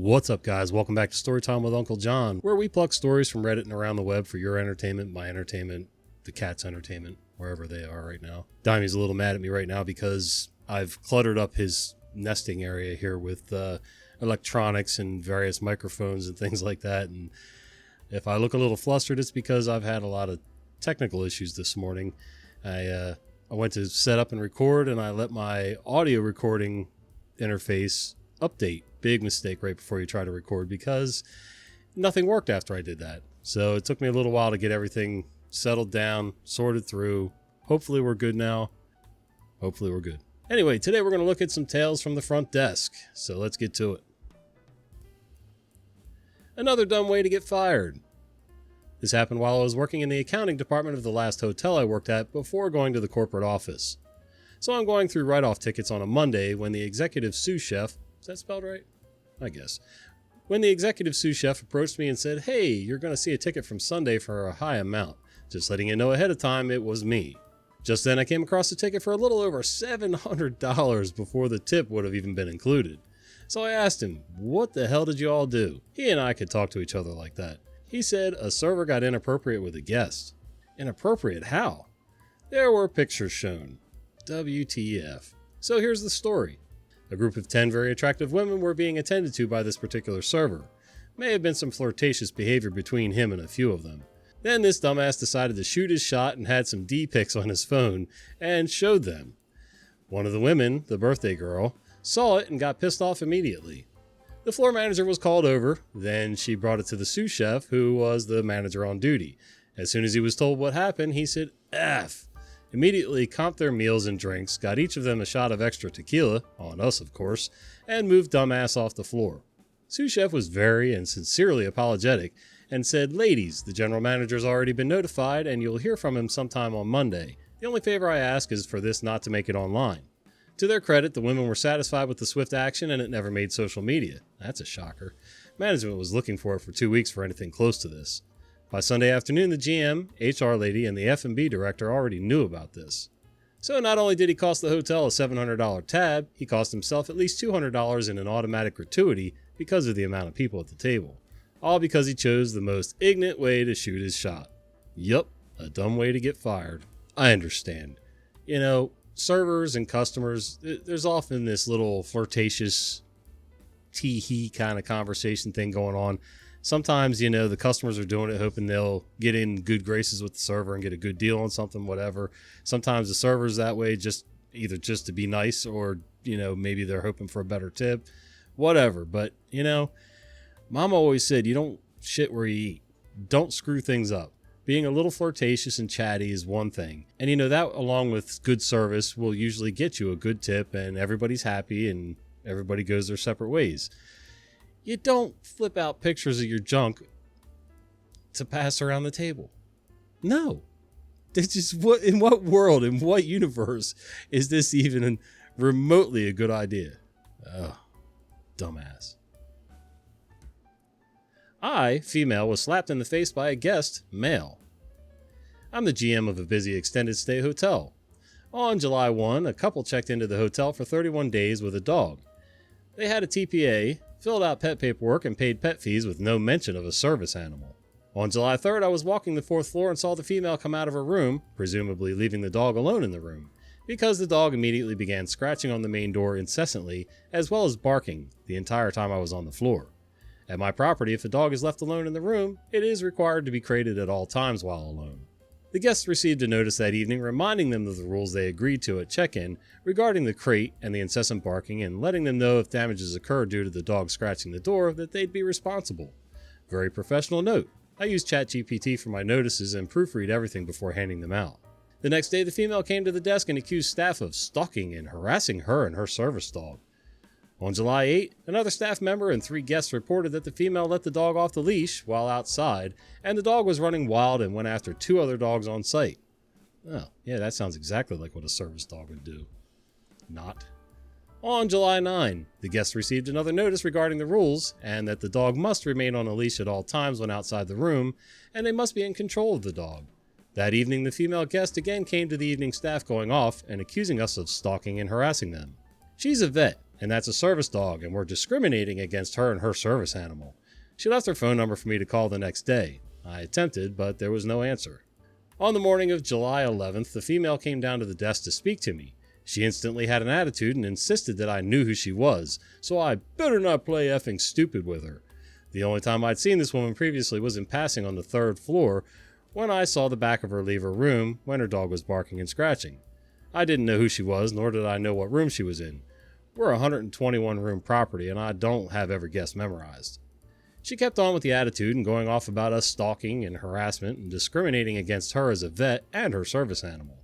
What's up, guys? Welcome back to Storytime with Uncle Jon, where we pluck stories from Reddit and around the web for your entertainment, my entertainment, the cat's entertainment, wherever they are right now. Dimey's a little mad at me right now because I've cluttered up his nesting area here with electronics and various microphones and things like that. And if I look a little flustered, it's because I've had a lot of technical issues this morning. I went to set up and record, and I let my audio recording interface update. Big mistake right before you try to record, because nothing worked after I did that. So it took me a little while to get everything settled down, sorted through. Hopefully we're good now. Hopefully we're good. Anyway, today we're going to look at some tales from the front desk. So let's get to it. Another dumb way to get fired. This happened while I was working in the accounting department of the last hotel I worked at before going to the corporate office. So I'm going through write-off tickets on a Monday when the executive sous chef, is that spelled right? I guess. When the executive sous chef approached me and said, "Hey, you're going to see a ticket from Sunday for a high amount. Just letting you know ahead of time, it was me." Just then I came across a ticket for a little over $700 before the tip would have even been included. So I asked him, "What the hell did you all do?" He and I could talk to each other like that. He said a server got inappropriate with a guest. Inappropriate how? There were pictures shown. WTF. So here's the story. A group of 10 very attractive women were being attended to by this particular server. May have been some flirtatious behavior between him and a few of them. Then this dumbass decided to shoot his shot and had some D-pics on his phone and showed them. One of the women, the birthday girl, saw it and got pissed off immediately. The floor manager was called over. Then she brought it to the sous chef, who was the manager on duty. As soon as he was told what happened, he said, "F." Immediately comped their meals and drinks, got each of them a shot of extra tequila, on us of course, and moved dumbass off the floor. Sous chef was very and sincerely apologetic and said, "Ladies, the general manager's already been notified and you'll hear from him sometime on Monday. The only favor I ask is for this not to make it online." To their credit, the women were satisfied with the swift action and it never made social media. That's a shocker. Management was looking for it for 2 weeks for anything close to this. By Sunday afternoon, the GM, HR lady, and the F&B director already knew about this. So not only did he cost the hotel a $700 tab, he cost himself at least $200 in an automatic gratuity because of the amount of people at the table. All because he chose the most ignorant way to shoot his shot. Yup, a dumb way to get fired. I understand. You know, servers and customers, there's often this little flirtatious tee-hee kind of conversation thing going on. Sometimes, you know, the customers are doing it hoping they'll get in good graces with the server and get a good deal on something, whatever. Sometimes the server's that way either just to be nice or, you know, maybe they're hoping for a better tip, whatever. But, you know, Mama always said, you don't shit where you eat. Don't screw things up. Being a little flirtatious and chatty is one thing. And, you know, that along with good service will usually get you a good tip and everybody's happy and everybody goes their separate ways. You don't flip out pictures of your junk to pass around the table. No. This is in what world, in what universe is this even remotely a good idea? Oh, dumbass. I, female, was slapped in the face by a guest, male. I'm the GM of a busy extended stay hotel. On July 1, a couple checked into the hotel for 31 days with a dog. They had a TPA, filled out pet paperwork, and paid pet fees with no mention of a service animal. On July 3rd, I was walking the 4th floor and saw the female come out of her room, presumably leaving the dog alone in the room, because the dog immediately began scratching on the main door incessantly, as well as barking the entire time I was on the floor. At my property, if a dog is left alone in the room, it is required to be crated at all times while alone. The guests received a notice that evening reminding them of the rules they agreed to at check-in regarding the crate and the incessant barking, and letting them know if damages occurred due to the dog scratching the door that they'd be responsible. Very professional note. I used ChatGPT for my notices and proofread everything before handing them out. The next day, the female came to the desk and accused staff of stalking and harassing her and her service dog. On July 8, another staff member and 3 guests reported that the female let the dog off the leash while outside, and the dog was running wild and went after 2 other dogs on site. Oh, yeah, that sounds exactly like what a service dog would do. Not. On July 9, the guests received another notice regarding the rules, and that the dog must remain on a leash at all times when outside the room, and they must be in control of the dog. That evening, the female guest again came to the evening staff going off and accusing us of stalking and harassing them. She's a vet. and that's a service dog, and we're discriminating against her and her service animal. She left her phone number for me to call the next day. I attempted, but there was no answer. On the morning of July 11th, the female came down to the desk to speak to me. She instantly had an attitude and insisted that I knew who she was, so I better not play effing stupid with her. The only time I'd seen this woman previously was in passing on the 3rd floor when I saw the back of her leave her room when her dog was barking and scratching. I didn't know who she was, nor did I know what room she was in. We're a 121 room property and I don't have every guest memorized. She kept on with the attitude and going off about us stalking and harassment and discriminating against her as a vet and her service animal.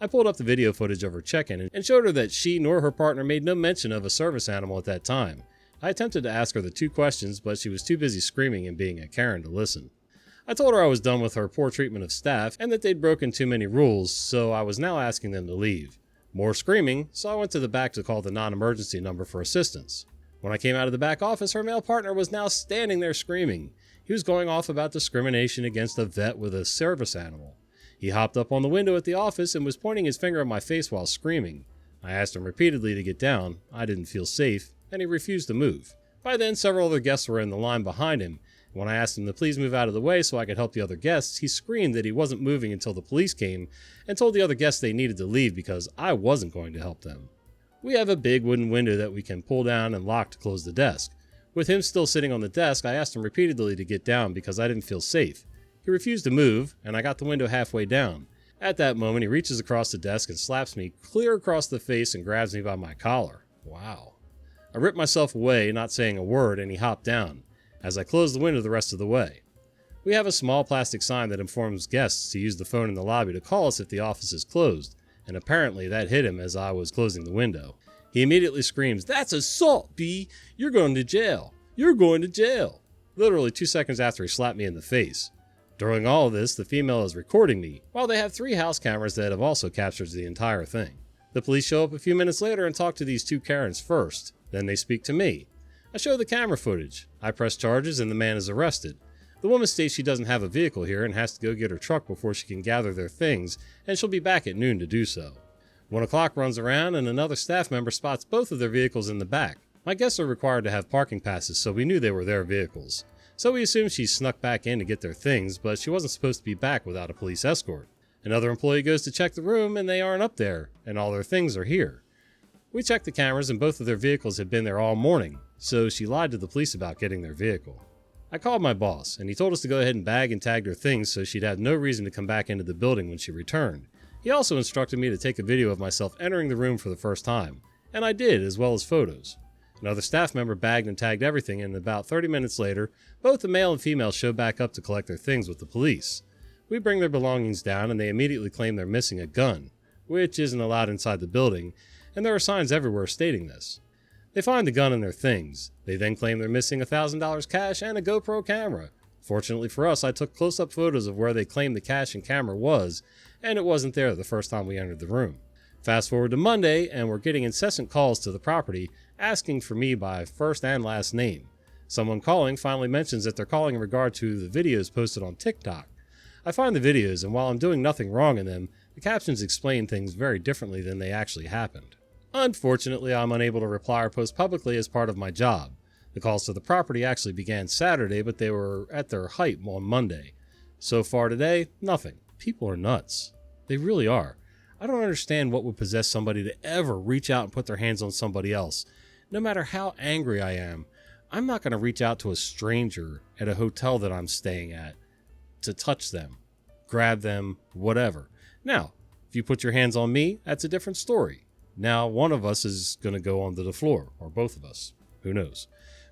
I pulled up the video footage of her check-in and showed her that she nor her partner made no mention of a service animal at that time. I attempted to ask her the 2 questions, but she was too busy screaming and being a Karen to listen. I told her I was done with her poor treatment of staff and that they'd broken too many rules, so I was now asking them to leave. More screaming, so I went to the back to call the non-emergency number for assistance. When I came out of the back office, her male partner was now standing there screaming. He was going off about discrimination against a vet with a service animal. He hopped up on the window at the office and was pointing his finger at my face while screaming. I asked him repeatedly to get down. I didn't feel safe, and he refused to move. By then, several other guests were in the line behind him. When I asked him to please move out of the way so I could help the other guests, he screamed that he wasn't moving until the police came and told the other guests they needed to leave because I wasn't going to help them. We have a big wooden window that we can pull down and lock to close the desk. With him still sitting on the desk, I asked him repeatedly to get down because I didn't feel safe. He refused to move, and I got the window halfway down. At that moment, he reaches across the desk and slaps me clear across the face and grabs me by my collar. Wow. I ripped myself away, not saying a word, and he hopped down, as I closed the window the rest of the way. We have a small plastic sign that informs guests to use the phone in the lobby to call us if the office is closed, and apparently that hit him as I was closing the window. He immediately screams, "That's assault, B! You're going to jail! You're going to jail!" Literally 2 seconds after he slapped me in the face. During all of this, the female is recording me, while they have 3 house cameras that have also captured the entire thing. The police show up a few minutes later and talk to these 2 Karens first. Then they speak to me. I show the camera footage. I press charges and the man is arrested. The woman states she doesn't have a vehicle here and has to go get her truck before she can gather their things, and she'll be back at noon to do so. 1 o'clock runs around and another staff member spots both of their vehicles in the back. My guests are required to have parking passes, so we knew they were their vehicles. So we assumed she snuck back in to get their things, but she wasn't supposed to be back without a police escort. Another employee goes to check the room and they aren't up there, and all their things are here. We checked the cameras and both of their vehicles had been there all morning, so she lied to the police about getting their vehicle. I called my boss, and he told us to go ahead and bag and tag her things so she'd have no reason to come back into the building when she returned. He also instructed me to take a video of myself entering the room for the first time, and I did, as well as photos. Another staff member bagged and tagged everything, and about 30 minutes later, both the male and female show back up to collect their things with the police. We bring their belongings down, and they immediately claim they're missing a gun, which isn't allowed inside the building, and there are signs everywhere stating this. They find the gun and their things. They then claim they're missing $1,000 cash and a GoPro camera. Fortunately for us, I took close-up photos of where they claimed the cash and camera was, and it wasn't there the first time we entered the room. Fast forward to Monday, and we're getting incessant calls to the property asking for me by first and last name. Someone calling finally mentions that they're calling in regard to the videos posted on TikTok. I find the videos, and while I'm doing nothing wrong in them, the captions explain things very differently than they actually happened. Unfortunately, I'm unable to reply or post publicly as part of my job. The calls to the property actually began Saturday, but they were at their height on Monday. So far today, nothing. People are nuts. They really are. I don't understand what would possess somebody to ever reach out and put their hands on somebody else. No matter how angry I am, I'm not going to reach out to a stranger at a hotel that I'm staying at to touch them, grab them, whatever. Now, if you put your hands on me, that's a different story. Now, one of us is going to go onto the floor, or both of us. Who knows?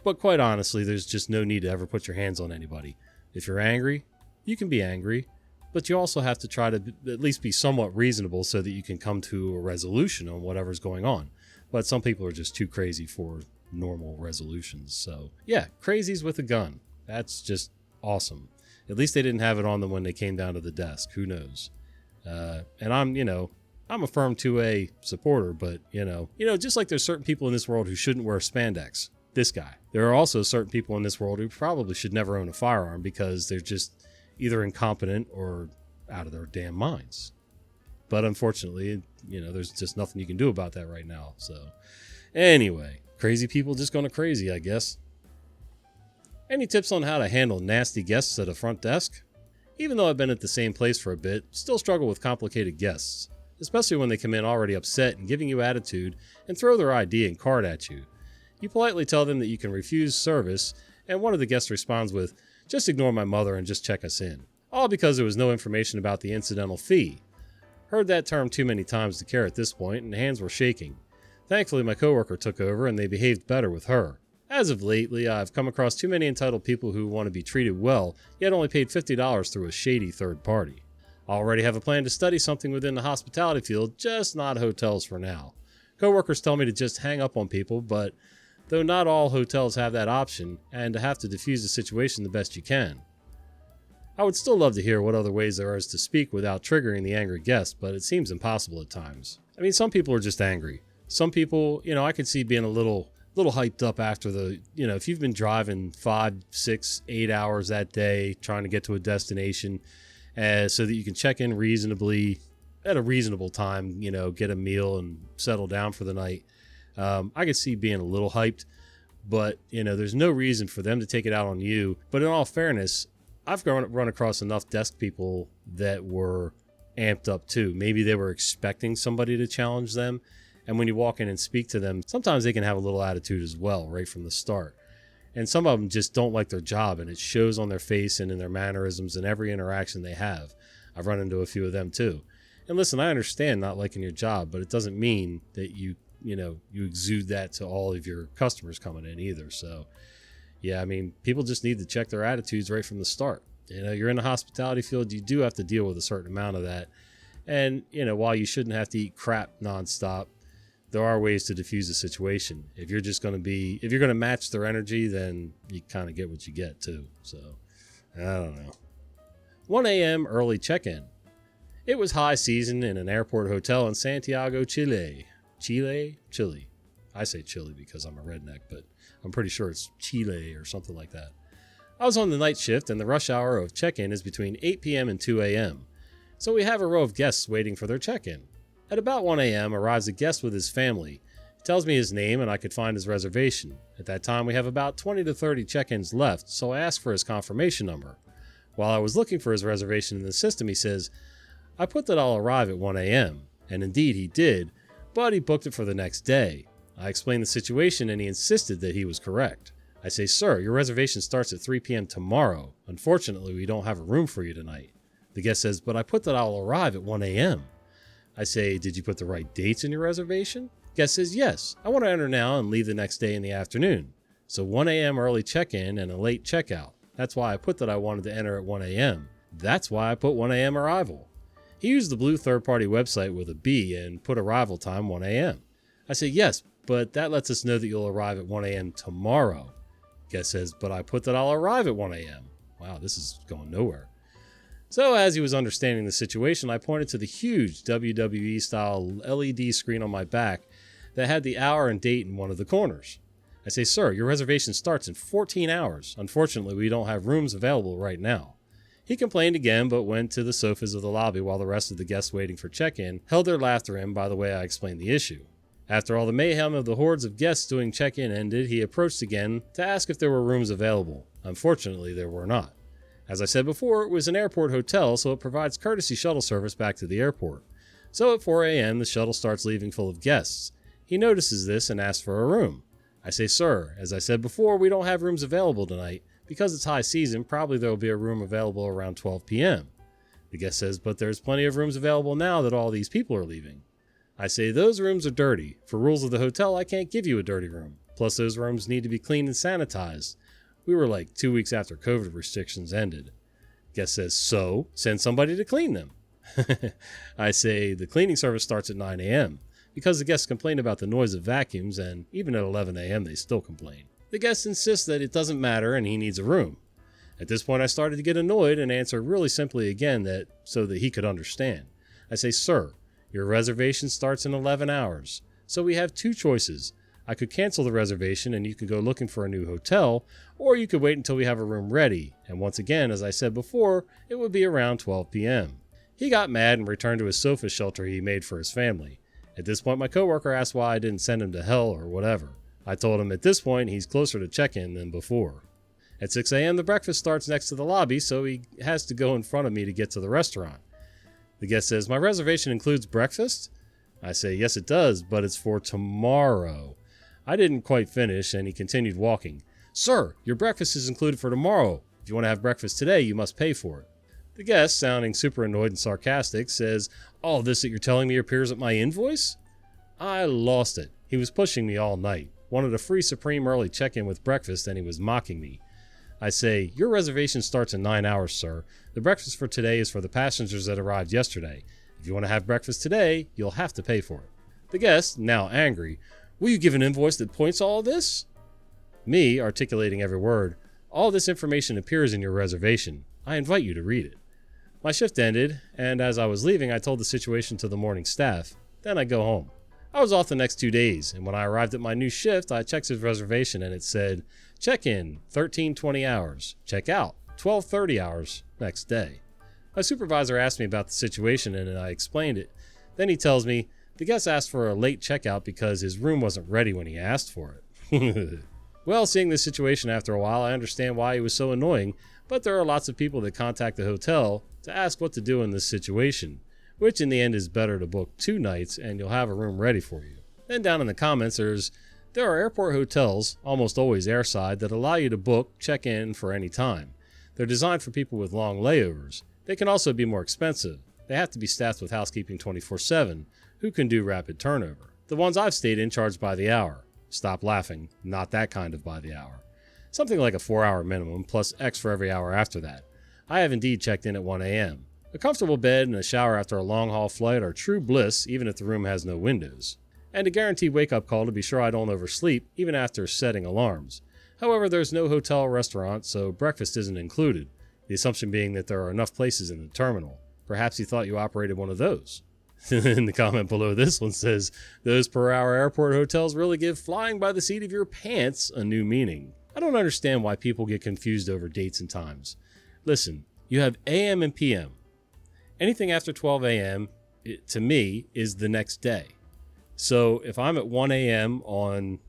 But quite honestly, there's just no need to ever put your hands on anybody. If you're angry, you can be angry, but you also have to try to at least be somewhat reasonable so that you can come to a resolution on whatever's going on. But some people are just too crazy for normal resolutions. So, yeah, crazies with a gun. That's just awesome. At least they didn't have it on them when they came down to the desk. Who knows? And I'm a firm 2A supporter, but, just like there's certain people in this world who shouldn't wear spandex, this guy. There are also certain people in this world who probably should never own a firearm because they're just either incompetent or out of their damn minds. But unfortunately, there's just nothing you can do about that right now. So anyway, Crazy people just gonna crazy, I guess. Any tips on how to handle nasty guests at a front desk? Even though I've been at the same place for a bit, still struggle with complicated guests, especially when they come in already upset and giving you attitude and throw their ID and card at you. You politely tell them that you can refuse service, and one of the guests responds with, "Just ignore my mother and just check us in." All because there was no information about the incidental fee. Heard that term too many times to care at this point, and hands were shaking. Thankfully, my coworker took over and they behaved better with her. As of lately, I've come across too many entitled people who want to be treated well, yet only paid $50 through a shady third party. I already have a plan to study something within the hospitality field, just not hotels for now. Coworkers tell me to just hang up on people, but though not all hotels have that option, and to have to diffuse the situation the best you can. I would still love to hear what other ways there is to speak without triggering the angry guest, but it seems impossible at times. I mean, some people are just angry. Some people, I could see being a little hyped up after if you've been driving 5, 6, 8 hours that day trying to get to a destination so that you can check in reasonably at a reasonable time, get a meal and settle down for the night. I could see being a little hyped, but, there's no reason for them to take it out on you. But in all fairness, I've run across enough desk people that were amped up too. Maybe they were expecting somebody to challenge them. And when you walk in and speak to them, sometimes they can have a little attitude as well, right from the start. And some of them just don't like their job, and it shows on their face and in their mannerisms and every interaction they have. I've run into a few of them too. And listen, I understand not liking your job, but it doesn't mean that you exude that to all of your customers coming in either. So, yeah, I mean, people just need to check their attitudes right from the start. You're in the hospitality field, you do have to deal with a certain amount of that. And, while you shouldn't have to eat crap nonstop, there are ways to diffuse the situation. If you're going to match their energy, then you kind of get what you get too. So, I don't know. 1 a.m. early check-in. It was high season in an airport hotel in Santiago, Chile. Chile. I say Chile because I'm a redneck, but I'm pretty sure it's Chile or something like that. I was on the night shift, and the rush hour of check-in is between 8 p.m. and 2 a.m. So we have a row of guests waiting for their check-in. At about 1 a.m. arrives a guest with his family. He tells me his name and I could find his reservation. At that time we have about 20 to 30 check-ins left, so I asked for his confirmation number. While I was looking for his reservation in the system, he says, "I put that I'll arrive at 1 a.m. And indeed he did, but he booked it for the next day. I explained the situation and he insisted that he was correct. I say, "Sir, your reservation starts at 3 p.m. tomorrow. Unfortunately, we don't have a room for you tonight." The guest says, "But I put that I'll arrive at 1 a.m. I say, "Did you put the right dates in your reservation?" Guest says, "Yes, I want to enter now and leave the next day in the afternoon. So 1 a.m. early check-in and a late checkout. That's why I put that I wanted to enter at 1 a.m. That's why I put 1 a.m. arrival." He used the blue third-party website with a B and put arrival time 1 a.m. I say, "Yes, but that lets us know that you'll arrive at 1 a.m. tomorrow." Guest says, "But I put that I'll arrive at 1 a.m. Wow, this is going nowhere. So as he was understanding the situation, I pointed to the huge WWE-style LED screen on my back that had the hour and date in one of the corners. I say, "Sir, your reservation starts in 14 hours. Unfortunately, we don't have rooms available right now." He complained again, but went to the sofas of the lobby while the rest of the guests waiting for check-in held their laughter in by the way I explained the issue. After all the mayhem of the hordes of guests doing check-in ended, he approached again to ask if there were rooms available. Unfortunately, there were not. As I said before, it was an airport hotel, so it provides courtesy shuttle service back to the airport. So at 4 a.m., the shuttle starts leaving full of guests. He notices this and asks for a room. I say, "Sir, as I said before, we don't have rooms available tonight. Because it's high season, probably there will be a room available around 12 p.m. The guest says, "But there's plenty of rooms available now that all these people are leaving." I say, "Those rooms are dirty. For rules of the hotel, I can't give you a dirty room. Plus, those rooms need to be cleaned and sanitized." We were like 2 weeks after COVID restrictions ended. Guest says, "So, send somebody to clean them." I say, "The cleaning service starts at 9 a.m. because the guests complain about the noise of vacuums, and even at 11 a.m. they still complain. The guest insists that it doesn't matter and he needs a room. At this point, I started to get annoyed and answer really simply again so that he could understand. I say, "Sir, your reservation starts in 11 hours. So we have two choices. I could cancel the reservation and you could go looking for a new hotel, or you could wait until we have a room ready. And once again, as I said before, it would be around 12 p.m. He got mad and returned to his sofa shelter he made for his family. At this point, my coworker asked why I didn't send him to hell or whatever. I told him at this point he's closer to check-in than before. At 6 a.m. the breakfast starts next to the lobby, so he has to go in front of me to get to the restaurant. The guest says, "My reservation includes breakfast?" I say, "Yes it does, but it's for tomorrow." I didn't quite finish, and he continued walking. "Sir, your breakfast is included for tomorrow. If you want to have breakfast today, you must pay for it." The guest, sounding super annoyed and sarcastic, says, "All this that you're telling me appears at my invoice?" I lost it. He was pushing me all night. Wanted a free supreme early check-in with breakfast, and he was mocking me. I say, "Your reservation starts in 9 hours, sir. The breakfast for today is for the passengers that arrived yesterday. If you want to have breakfast today, you'll have to pay for it." The guest, now angry, "Will you give an invoice that points all this?" Me, articulating every word, "All this information appears in your reservation. I invite you to read it." My shift ended, and as I was leaving, I told the situation to the morning staff. Then I go home. I was off the next 2 days, and when I arrived at my new shift, I checked his reservation, and it said, "Check-in, 13:20 hours. Check-out, 12:30 hours next day." My supervisor asked me about the situation, and I explained it. Then he tells me, "The guest asked for a late checkout because his room wasn't ready when he asked for it." Well, seeing this situation after a while, I understand why he was so annoying, but there are lots of people that contact the hotel to ask what to do in this situation, which in the end is better to book 2 nights and you'll have a room ready for you. Then down in the comments there are airport hotels, almost always airside, that allow you to book check-in for any time. They're designed for people with long layovers. They can also be more expensive. They have to be staffed with housekeeping 24/7, who can do rapid turnover. The ones I've stayed in charge by the hour. Stop laughing, not that kind of by the hour. Something like a 4-hour minimum, plus X for every hour after that. I have indeed checked in at 1 a.m. A comfortable bed and a shower after a long-haul flight are true bliss, even if the room has no windows. And a guaranteed wake-up call to be sure I don't oversleep, even after setting alarms. However, there's no hotel or restaurant, so breakfast isn't included, the assumption being that there are enough places in the terminal. Perhaps you thought you operated one of those. And the comment below this one says, "Those per-hour airport hotels really give flying by the seat of your pants a new meaning." I don't understand why people get confused over dates and times. Listen, you have AM and PM. Anything after 12 a.m., to me, is the next day. So if I'm at 1 a.m. on,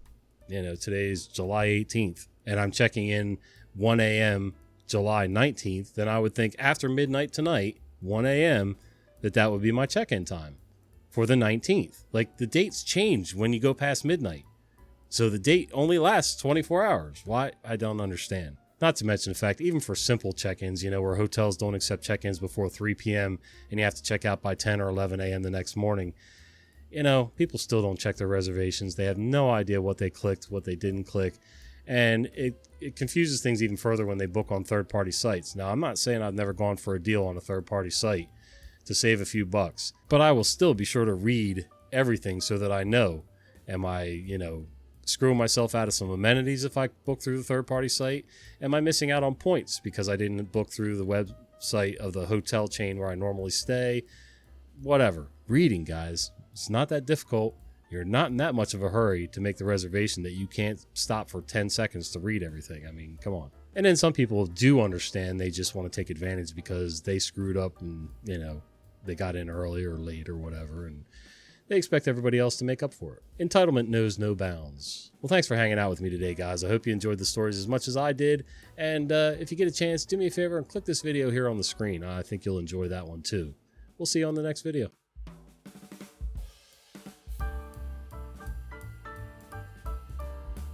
today's July 18th, and I'm checking in 1 a.m. July 19th, then I would think after midnight tonight, 1 a.m., that would be my check-in time for the 19th. Like, the dates change when you go past midnight. So the date only lasts 24 hours. Why? I don't understand. Not to mention the fact, even for simple check-ins, where hotels don't accept check-ins before 3 p.m. and you have to check out by 10 or 11 a.m. the next morning, people still don't check their reservations. They have no idea what they clicked, what they didn't click. And it confuses things even further when they book on third-party sites. Now, I'm not saying I've never gone for a deal on a third-party site to save a few bucks, but I will still be sure to read everything so that I know, am I, screwing myself out of some amenities if I book through the third-party site? Am I missing out on points because I didn't book through the website of the hotel chain where I normally stay? Whatever. Reading, guys. It's not that difficult. You're not in that much of a hurry to make the reservation that you can't stop for 10 seconds to read everything. I mean, come on. And then some people do understand. They just want to take advantage because they screwed up and, they got in early or late or whatever, and they expect everybody else to make up for it. Entitlement knows no bounds. Well, thanks for hanging out with me today, guys. I hope you enjoyed the stories as much as I did. And if you get a chance, do me a favor and click this video here on the screen. I think you'll enjoy that one too. We'll see you on the next video.